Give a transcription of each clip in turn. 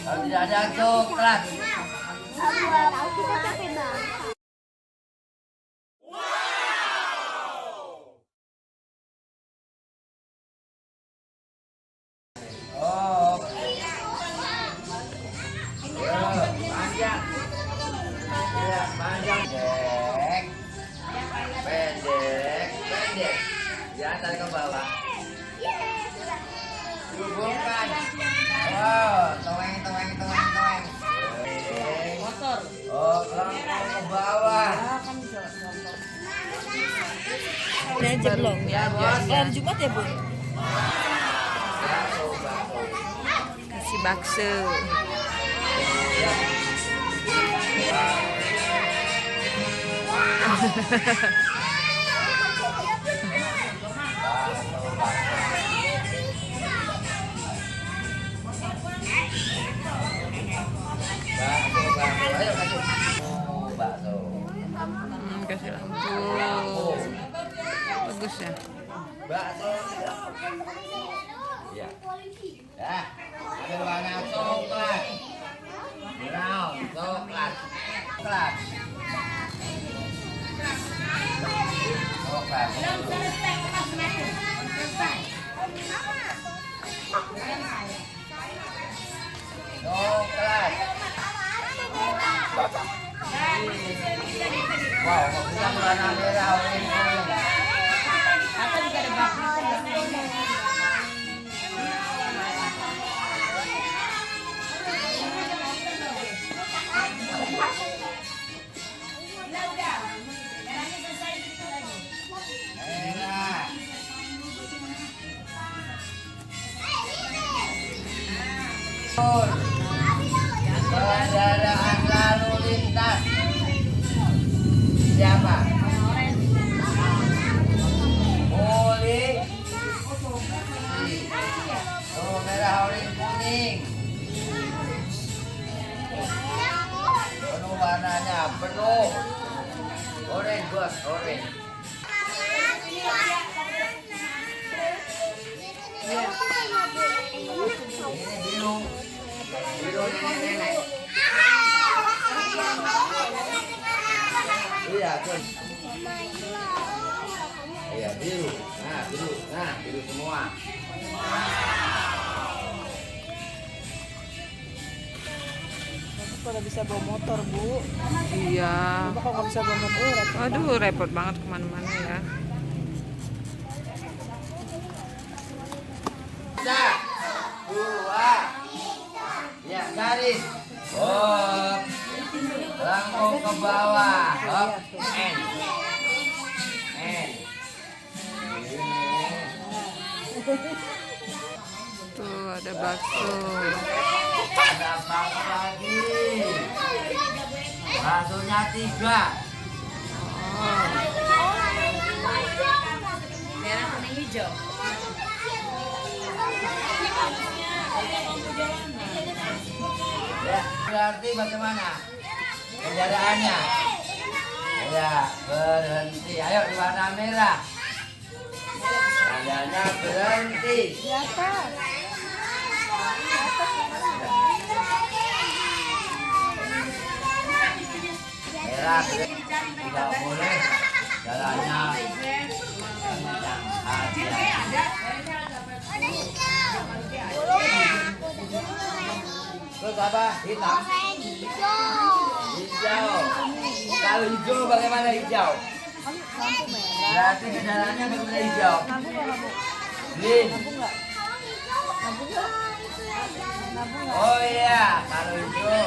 Kalau tidak ada coklat. Kita capek banget. Oh. Panjang. Ya, panjang. Pendek. Pendek. Ya, tarik ke bawah. Hubungkan. Wow, toeng. Motor. Oh, ke bawah. Ini aja belum ya. Hari Jumat ya, Bu? Kasih bakso. Ayo kasih. Oh, bakso. Kasih lampu. Bagus ya. Bakso. Iya. Ya. Ada warna coklat. Brown, coklat. Coklat. Coklat. Coklat. Wow, maksudnya warna merah orange. Apa juga ada bakso? Merah. Kendaraan lalu lintas. Siapa? Polisi. Oh, merah, orange, kuning. Penuh warnanya, penuh. Orange, bos, orange. Ini biru. Biru nenek-nenek. Iya, Gus. Iya, biru. Nah, biru. Nah, biru semua. Kalau bisa bawa motor, Bu. Iya. Kalau nggak bisa bawa motor, repot. Aduh, repot banget kemana-mana ya. Dua. Ya, garis. Hop. Langkau ke bawah. Hop. N. Tuh, ada bakso. Ada bakso lagi. Baksonya 3. Oh. Merah, kuning, hijau. Ya, berarti bagaimana kendaraannya? Ya, berhenti. Ayo di warna merah. Tandanya berhenti. Merah berhenti. Tidak boleh jalannya kencang aja. Terus apa? Hitam? Hijau. Kalau hijau bagaimana hijau? Berarti kendaraannya bagaimana hijau? Green. Oh iya, kalau hijau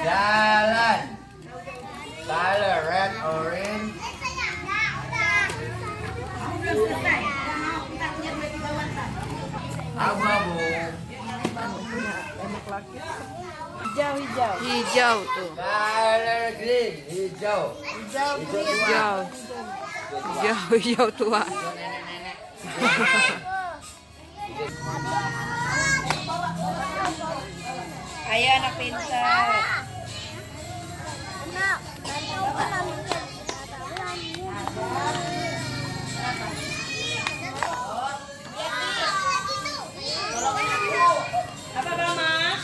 jalan. Color red, orange. Abu-abu. Hijau tuh. Color green, hijau. Hijau tua. Ayo anak pintar. Apa Mama?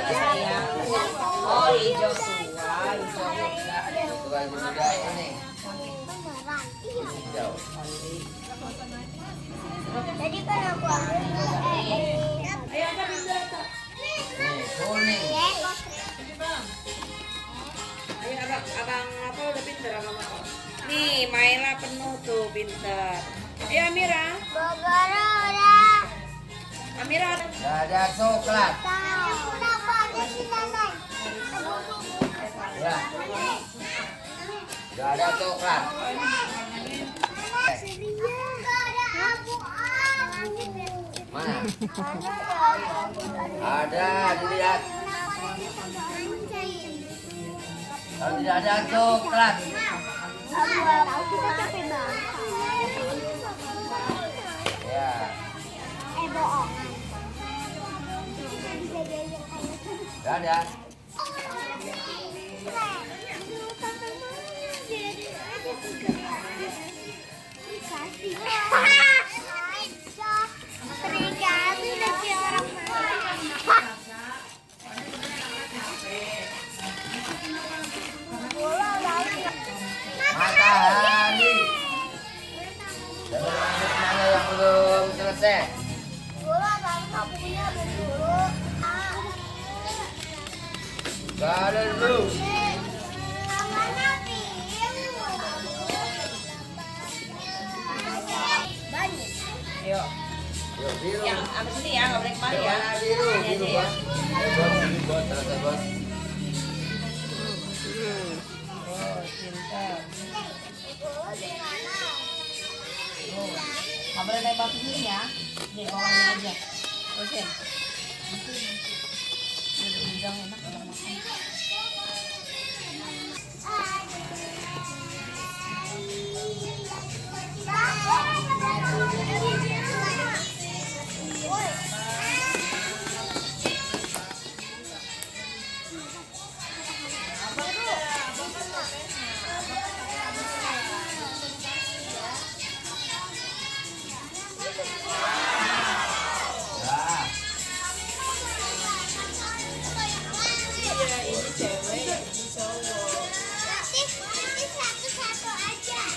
Oh, hijau tua, hijau muda. Tua hijau muda ini. Hijau. Tadi kan aku ambil Nih, kuning. Ayo abang apa udah pinter abang apa? Nih, Maela penuh tuh pinter. Ayo Amira. Bogor udah. Amira. Dada coklat. Kenapa ada si Nanai? Ya. Dada coklat. Mana? Ada, dilihat. Kalau tidak ada coklat. Ya. Bohong. Tidak ada. Matahari. Dan lanjut mana yang belum selesai? Color blue. Ayo. Yuk, biru. Yang abis ini ya, nggak boleh kemari ya. Warna biru, Ini biru aja ya. bos. Biru bos, selesai bos. Oh, pinter. Nggak boleh nembak ke sini ya. Nih, bawahnya aja. Terusin. Ini udang enak kalau makan. Ya.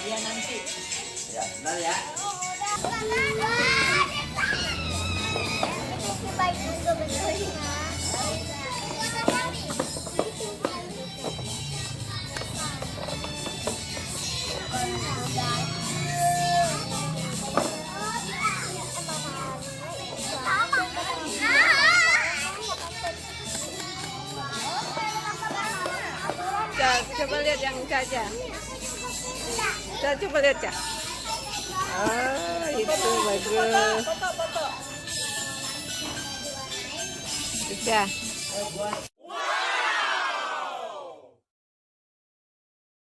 Iya nanti. Ya, sebentar ya. Baik juga bentuknya. Coba lihat yang Caca. Caca coba lihat Caca. Ah, itu bagus. Sudah.